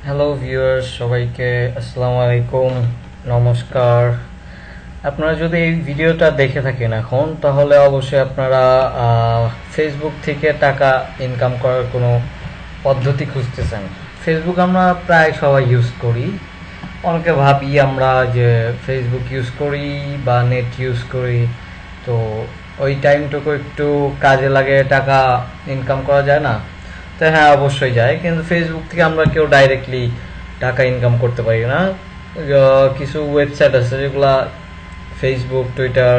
Hello viewers, সবাইকে আসসালামু আলাইকুম, নমস্কার। আপনারা যদি এই ভিডিওটা দেখে থাকেন এখন, তাহলে অবশ্যই আপনারা ফেসবুক থেকে টাকা ইনকাম করার কোনো পদ্ধতি খুঁজতেছেন। ফেসবুক আমরা প্রায় সবাই ইউজ করি। অনেকে ভাবি আমরা যে ফেসবুক ইউজ করি বা নেট ইউজ করি, তো ওই টাইমটুকু একটু কাজে লাগে টাকা ইনকাম করা যায় না। তো হ্যাঁ, অবশ্যই যায়, কিন্তু ফেসবুক থেকে আমরা কেউ ডাইরেক্টলি টাকা ইনকাম করতে পারি না। কিছু ওয়েবসাইট আছে যেগুলা ফেসবুক, টুইটার,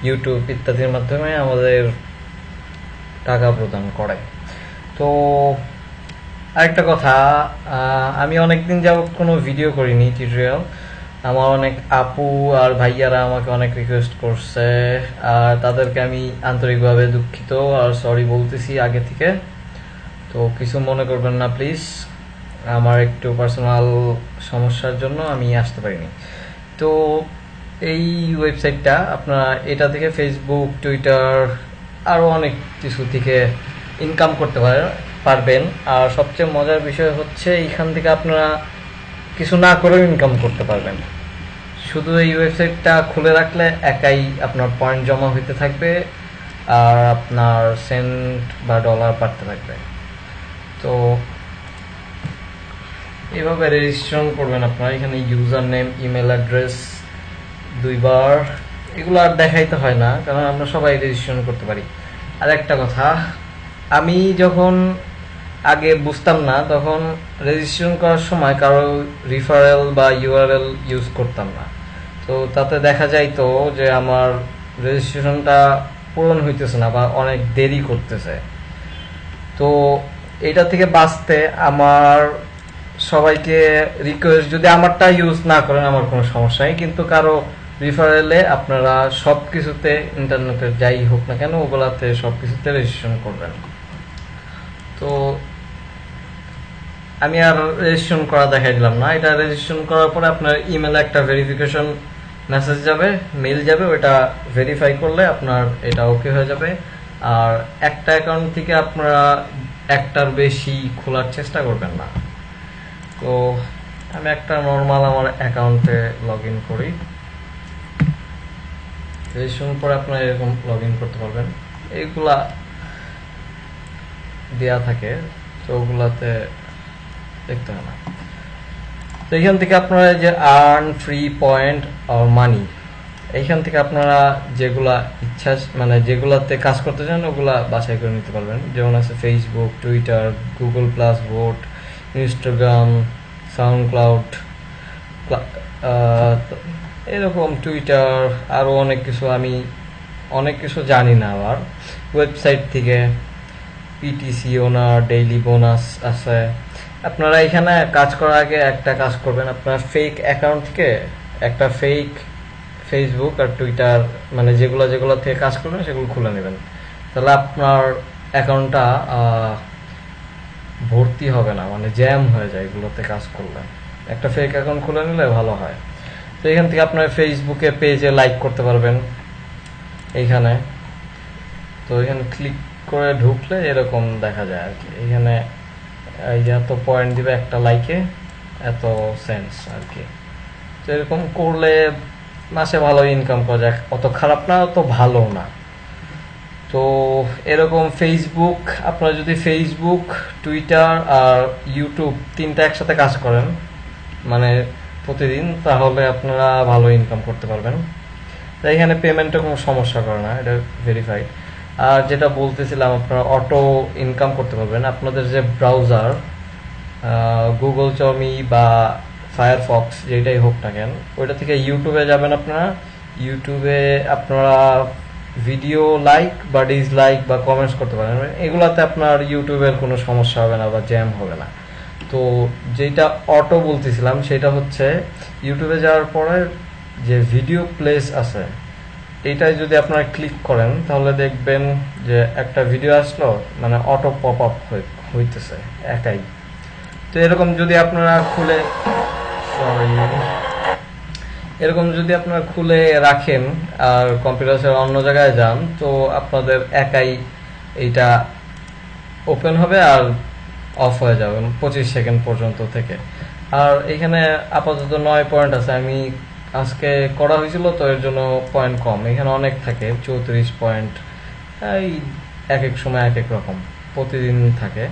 ইউটিউব ইত্যাদির মাধ্যমে আমাদের টাকা প্রদান করে। তো আরেকটা কথা, আমি অনেকদিন যাবত কোনো ভিডিও করিনি টিউটোরিয়াল। আমার অনেক আপু আর ভাইয়ারা আমাকে অনেক রিকোয়েস্ট করছে, আর তাদেরকে আমি আন্তরিকভাবে দুঃখিত আর সরি বলতেছি আগে থেকে। তো কিছু মনে করবেন না প্লিজ, আমার একটু পার্সোনাল সমস্যার জন্য আমি আসতে পারিনি। তো এই ওয়েবসাইটটা আপনারা এটা থেকে ফেসবুক, টুইটার আরও অনেক কিছু থেকে ইনকাম করতে পারবেন। আর সবচেয়ে মজার বিষয় হচ্ছে এইখান থেকে আপনারা কিছু না করেও ইনকাম করতে পারবেন। শুধু এই ওয়েবসাইটটা খুলে রাখলে একাই আপনার পয়েন্ট জমা হইতে থাকবে আর আপনার সেন্ট বা ডলার বাড়তে থাকবে। তো এভাবে রেজিস্ট্রেশন করবেন আপনারা। এখানে ইউজার নেম, ইমেল অ্যাড্রেস দুইবার, এগুলো আর দেখাইতে হয় না, কারণ আমরা সবাই রেজিস্ট্রেশন করতে পারি। আর একটা কথা, আমি যখন আগে বুঝতাম না, তখন রেজিস্ট্রেশন করার সময় কারো রিফারেল বা ইউআরএল ইউজ করতাম না। তো তাতে দেখা যাইতো যে আমার রেজিস্ট্রেশনটা পূরণ হইতেছে না বা অনেক দেরি করতেছে। তো এটা থেকে বাঁচতে আমার সবাইকে রিকোয়েস্ট, যদি আমারটা ইউজ না করেন আমার কোনো সমস্যা নেই, কিন্তু কারো রিফারেলে আপনারা সব কিছুতে, ইন্টারনেটে যাই হোক না কেন, ওগুলাতে সব কিছুতে রেজিস্ট্রেশন করবেন। তো আমি আর রেজিস্ট্রেশন করা দেখাই দিলাম না। এটা রেজিস্ট্রেশন করার পরে আপনার ইমেলে একটা ভেরিফিকেশন মেসেজ যাবে, মেইল যাবে, ওটা ভেরিফাই করলে আপনার এটা ওকে হয়ে যাবে। আর একটা অ্যাকাউন্ট থেকে আপনারা একটার বেশি খোলার চেষ্টা করবেন না। তো আমি একটা নর্মাল আমার অ্যাকাউন্টে লগ ইন করি। রেজিস্ট্রেশন পরে আপনারা এরকম লগ ইন করতে পারবেন, এইগুলা দেয়া থাকে, তো ওগুলাতে দেখতে হয় না। তো এইখান থেকে আপনারা যে আর্ন ফ্রি পয়েন্ট আর মানি, এইখান থেকে আপনারা যেগুলা ইচ্ছা, মানে যেগুলাতে কাজ করতে চান ওগুলা বাছাই করে নিতে পারবেন। যেমন আছে Facebook, Twitter, Google plus, vote, Instagram, sound cloud, এরকম টুইটার, আরও অনেক কিছু, আমি অনেক কিছু জানি না। আবার ওয়েবসাইট থেকে পিটিসি ওনার ডেইলি বোনাস আছে। আপনারা এখানে কাজ করার আগে একটা কাজ করবেন, আপনার ফেক অ্যাকাউন্ট থেকে একটা ফেক ফেসবুক আর টুইটার, মানে যেগুলো থেকে কাজ করবেন সেগুলো খুলে নেবেন। তাহলে আপনার অ্যাকাউন্টটা ভর্তি হবে না, মানে জ্যাম হয়ে যায় এগুলোতে কাজ করলে। একটা ফেক অ্যাকাউন্ট খুলে নিলে ভালো হয়। তো এখান থেকে আপনার ফেসবুকে পেজে লাইক করতে পারবেন এইখানে। তো এখানে ক্লিক করে ঢুকলে এরকম দেখা যায় আর কি। এখানে এই যে এত পয়েন্ট দিবে একটা লাইকে, এত সেন্স আর কি। তো এরকম করলে মাসে ভালো ইনকাম করা যায়, অত খারাপ না, অত ভালো না। তো এরকম ফেসবুক, আপনারা যদি ফেসবুক, টুইটার আর ইউটিউব তিনটা একসাথে কাজ করেন মানে প্রতিদিন, তাহলে আপনারা ভালো ইনকাম করতে পারবেন। তাই এখানে পেমেন্টে কোনো সমস্যা করে না, এটা ভেরিফাইড। আর যেটা বলতেছিলাম, আপনারা অটো ইনকাম করতে পারবেন। আপনাদের যে ব্রাউজার, গুগল চমি বা ফায়ারফক্স যেটাই হোক না কেন, ওইটা থেকে ইউটিউবে যাবেন আপনারা। ইউটিউবে আপনারা ভিডিও লাইক বা ডিসলাইক বা কমেন্টস করতে পারেন, এগুলাতে আপনার ইউটিউবের কোনো সমস্যা হবে না বা জ্যাম হবে না। তো যেটা অটো বলতেছিলাম সেটা হচ্ছে, ইউটিউবে যাওয়ার পরে যে ভিডিও প্লেস আছে, এইটাই যদি আপনারা ক্লিক করেন তাহলে দেখবেন যে একটা ভিডিও আসলো, মানে অটো পপ আপ হইতেছে একাই। তো এরকম যদি আপনারা খুলে, এরকম যদি আপনারা খুলে রাখেন আর কম্পিউটার অন্য জায়গায় যান, তো আপনাদের একাই এইটা ওপেন হবে আর অফ হয়ে যাবে 25 সেকেন্ড পর্যন্ত থেকে। আর এখানে আপাতত 9 পয়েন্ট আছে, আমি আজকে করা হয়েছিল তো এর জন্য পয়েন্ট কম, এখানে অনেক থাকে 34 পয়েন্ট, এই এক এক সময় এক এক রকম প্রতিদিন থাকে।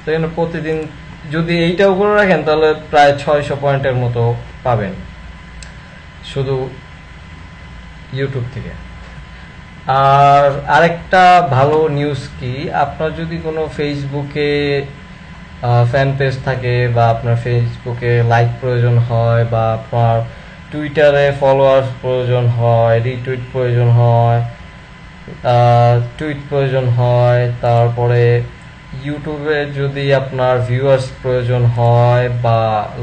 তো এখানে প্রতিদিন যদি এইটাও করে রাখেন তাহলে প্রায় 600 পয়েন্টের মতো পাবেন শুধু ইউটিউব থেকে। আর আরেকটা ভালো নিউজ কি, আপনার যদি কোনো ফেসবুকে ফ্যান পেজ থাকে বা আপনার ফেসবুকে লাইক প্রয়োজন হয় বা আপনার টুইটারে ফলোয়ার্স প্রয়োজন হয়, রিটুইট প্রয়োজন হয়, টুইট প্রয়োজন হয়, তারপরে ইউটিউবে যদি আপনার ভিউয়ার্স প্রয়োজন হয় বা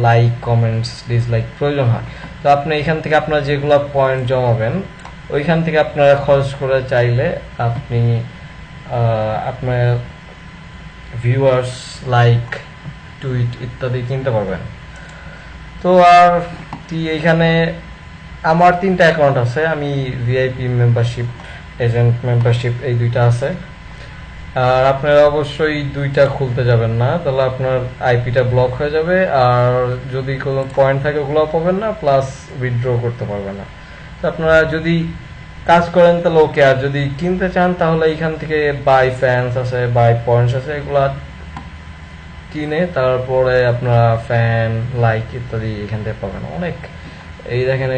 লাইক কমেন্টস ডিসলাইক প্রয়োজন হয়, তো আপনি এখান থেকে আপনার যেগুলো পয়েন্ট জমাবেন ওইখান থেকে আপনারা খরচ করে চাইলে আপনি আপনার ভিউয়ার্স লাইক টুইট ইত্যাদি কিনতে পারবেন। তো আর কি, এখানে আমার 3টা অ্যাকাউন্ট আছে, আমি ভিআইপি মেম্বারশিপ, এজেন্ট মেম্বারশিপ এই 2টা আছে। আর আপনারা অবশ্যই 2টা খুলতে যাবেন না, তাহলে আপনার আইপিটা ব্লক হয়ে যাবে, আর যদি কোনো পয়েন্ট থাকে ওগুলোও পাবেন না, প্লাস উইথড্র করতে পারবেন না। তো আপনারা যদি কাজ করেন তাহলে ওকে, আর যদি কিনতে চান তাহলে এইখান থেকে বাই ফ্যান্স আছে, বাই পয়েন্টস আছে, এগুলা কিনে তারপরে আপনারা ফ্যান লাইক ইত্যাদি এখান থেকে পাবেন অনেক। এই দেখেন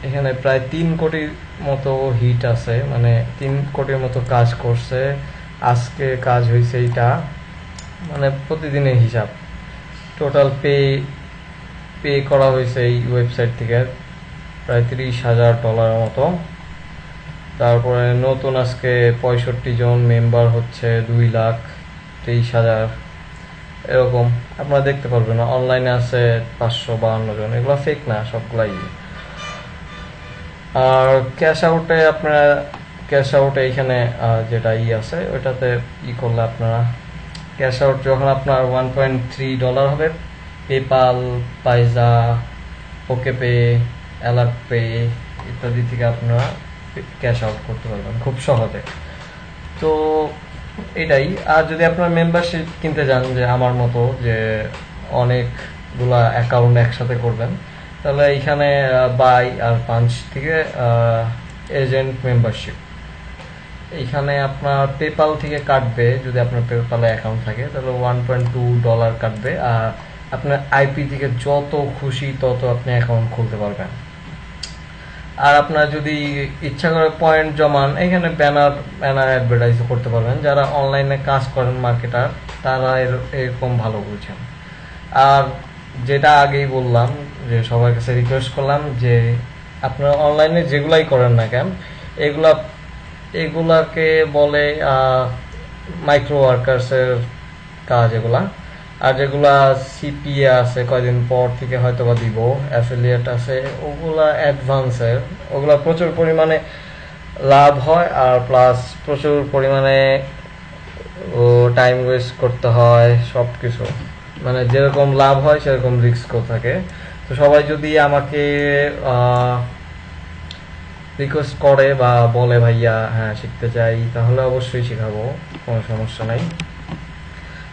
এখানে প্রায় 3 কোটির মতো হিট আছে, মানে 3 কোটির মতো কাজ করছে, আজকে কাজ হয়েছে এইটা, মানে প্রতিদিনের হিসাব। টোটাল পে করা হয়েছে এই ওয়েবসাইট থেকে প্রায় $30,000 মতো। তারপরে নতুন আজকে 65 জন মেম্বার হচ্ছে, 2,23,000 এরকম আপনারা দেখতে পারবেন। অনলাইনে আছে 552 জন, এগুলো ফেক না, সবগুলাই। আর ক্যাশ আউটে এখানে যেটা আছে ওইটাতে করলে আপনারা ক্যাশ আউট যখন আপনার $1.3 হবে, PayPal, Payza, OKPay, AlertPay ইত্যাদি থেকে আপনারা ক্যাশ আউট করতে পারবেন খুব সহজে। তো এটাই। আর যদি আপনার মেম্বারশিপ কিনতে যান, যে আমার মতো যে অনেকগুলা অ্যাকাউন্ট একসাথে করবেন, তাহলে এইখানে বাই আর পাঞ্চ থেকে এজেন্ট মেম্বারশিপ, এইখানে আপনার পেপাল থেকে কাটবে, যদি আপনার পেপালে অ্যাকাউন্ট থাকে তাহলে $1.2 কাটবে, আর আপনার আইপি থেকে যত খুশি তত আপনি অ্যাকাউন্ট খুলতে পারবেন। আর আপনার যদি ইচ্ছা করে পয়েন্ট জমান, এখানে ব্যানার অ্যাডভার্টাইজ করতে পারবেন। যারা অনলাইনে কাজ করেন মার্কেটার, তারা এরকম ভালো বুঝেন। আর যেটা আগেই বললাম, যে সবার কাছে রিকোয়েস্ট করলাম যে আপনারা অনলাইনে যেগুলাই করেন না কেন, এগুলাকে বলে মাইক্রো ওয়ার্কার্সের কাজ এগুলা। আর যেগুলা সিপিএ আছে, কয়দিন পর থেকে হয়তো বা দিব, অ্যাফিলিয়েট আছে, ওগুলা অ্যাডভান্সের, ওগুলা প্রচুর পরিমাণে লাভ হয়, আর প্লাস প্রচুর পরিমাণে টাইম ওয়েস্ট করতে হয়, সব কিছু মানে যেরকম লাভ হয় সেরকম রিস্কও থাকে। তো সবাই যদি আমাকে রিকোয়েস্ট করে বা বলে ভাইয়া হ্যাঁ শিখতে চাই, তাহলে অবশ্যই শেখাবো, কোনো সমস্যা নাই।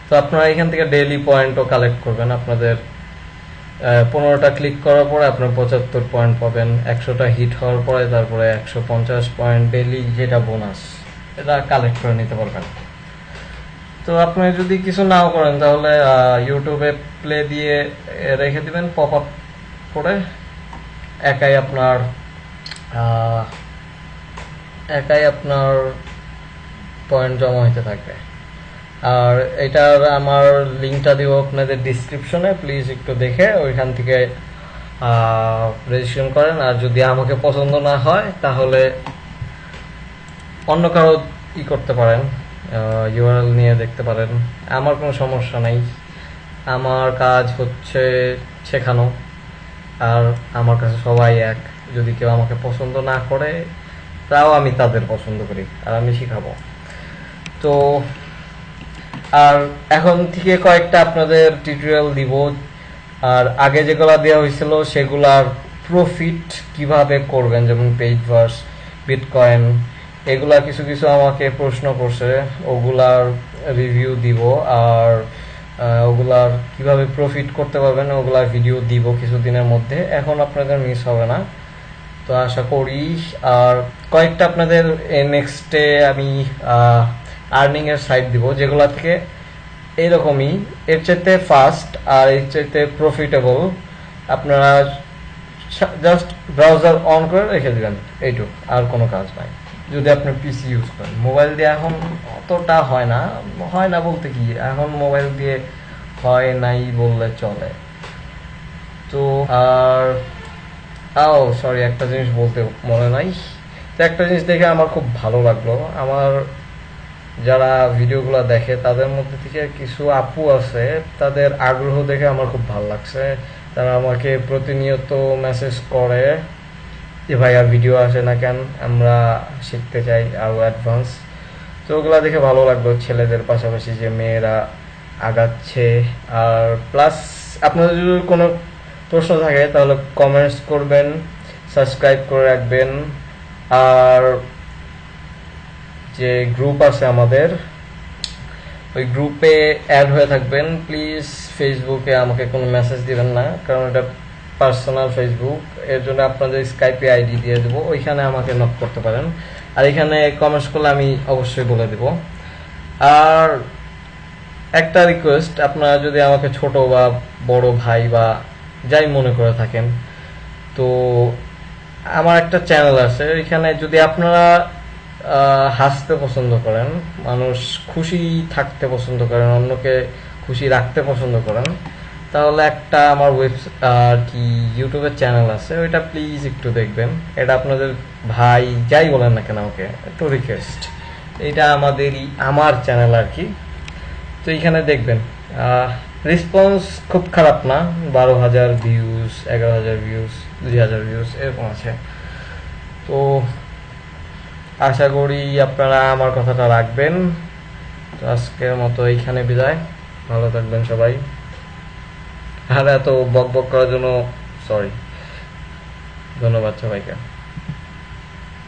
তো আপনারা এখান থেকে ডেইলি পয়েন্টও কালেক্ট করবেন। আপনাদের 15টা ক্লিক করার পরে আপনার 75 পয়েন্ট পাবেন, 100টা হিট হওয়ার পরে তারপরে 150 পয়েন্ট ডেইলি, যেটা বোনাস, এটা কালেক্ট করে নিতে পারবেন। তো আপনি যদি কিছু নাও করেন তাহলে ইউটিউবে প্লে দিয়ে রেখে দিবেন, পপ আপ করে একাই আপনার পয়েন্ট জমা হইতে থাকবে। আর এটার আমার লিঙ্কটা দিব আপনাদের ডিসক্রিপশনে, প্লিজ একটু দেখে ওইখান থেকে রেজিস্ট্রেশন করেন। আর যদি আমাকে পছন্দ না হয় তাহলে অন্য কারো করতে পারেন, ইউআরএল নিয়ে দেখতে পারেন, আমার কোনো সমস্যা নাই। আমার কাজ হচ্ছে শেখানো, আর আমার কাছে সবাই এক। যদি কেউ আমাকে পছন্দ না করে তাও আমি তাদের পছন্দ করি, আর আমি শিখাবো। তো আর এখন থেকে কয়েকটা আপনাদের টিউটোরিয়াল দিব, আর আগে যেগুলো দেওয়া হয়েছিল সেগুলার প্রফিট কিভাবে করবেন, যেমন পেইড ভার্স, বিটকয়েন, এগুলা কিছু কিছু আমাকে প্রশ্ন করছে, ওগুলার রিভিউ দিব। আর ওগুলার কিভাবে প্রফিট করতে পারবেন ওগুলার ভিডিও দিব কিছুদিনের মধ্যে, এখন আপনাদের মিস হবে না। তো আশা করি আর কয়েকটা আপনাদের নেক্সটে আমি আর্নিং এর সাইট দিব যেগুলো থেকে এরকমই এর চাইতে ফাস্ট আর এর চাইতে প্রফিটেবল। আপনারা জাস্ট ব্রাউজার অন করে রেখে দিবেন, এইটুকু, আর কোনো কাজ নাই। যদি আপনি পিসি ইউজ করেন, মোবাইল দিয়ে এখন অতটা হয় না, হয় না বলতে কি, এখন মোবাইল দিয়ে হয় নাই বললে চলে। তো আর সরি, একটা জিনিস বলতে মনে নাই। তো একটা জিনিস দেখে আমার খুব ভালো লাগলো, আমার যারা ভিডিওগুলো দেখে তাদের মধ্যে থেকে কিছু আপু আছে, তাদের আগ্রহ দেখে আমার খুব ভালো লাগছে। তারা আমাকে প্রতিনিয়ত মেসেজ করে যে ভাইয়া ভিডিও আসে না কেন, আমরা শিখতে চাই আরও অ্যাডভান্স। তো ওগুলা দেখে ভালো লাগলো, ছেলেদের পাশাপাশি যে মেয়েরা আগাচ্ছে। আর প্লাস আপনাদের যদি কোনো প্রশ্ন থাকে তাহলে কমেন্টস করবেন, সাবস্ক্রাইব করে রাখবেন। আর যে গ্রুপ আছে আমাদের, ওই গ্রুপে অ্যাড হয়ে থাকবেন প্লিজ। ফেসবুকে আমাকে কোনো মেসেজ দিবেন না, কারণ এটা পার্সোনাল ফেসবুক, এর জন্য আপনাদের স্কাইপে আইডি দিয়ে দেবো, ওইখানে আমাকে নক করতে পারেন। আর এখানে কমেন্টস করলে আমি অবশ্যই বলে দেব। আর একটা রিকোয়েস্ট, আপনারা যদি আমাকে ছোট বা বড় ভাই বা যাই মনে করে থাকেন, তো আমার একটা চ্যানেল আছে, এখানে যদি আপনারা হাসতে পছন্দ করেন, মানুষ খুশি থাকতে পছন্দ করেন, অন্যকে খুশি রাখতে পছন্দ করেন, তাহলে একটা আমার আর কি ইউটিউবের চ্যানেল আছে, ওইটা প্লিজ একটু দেখবেন। এটা আপনাদের ভাই যাই বলেন না কেন আমাকে একটু রিকোয়েস্ট, এটা আমার চ্যানেল আর কি। তো এইখানে দেখবেন রেসপন্স খুব খারাপ না, 12,000 ভিউজ, 11,000 ভিউজ, 2,000 ভিউজ এরকম আছে। তো আশা করি আপনারা আমার কথাটা রাখবেন। তো আজকের মতো এইখানে বিদায়, ভালো থাকবেন সবাই। আর এত বক বক করার জন্য সরি, ধন্যবাদ সবাইকে।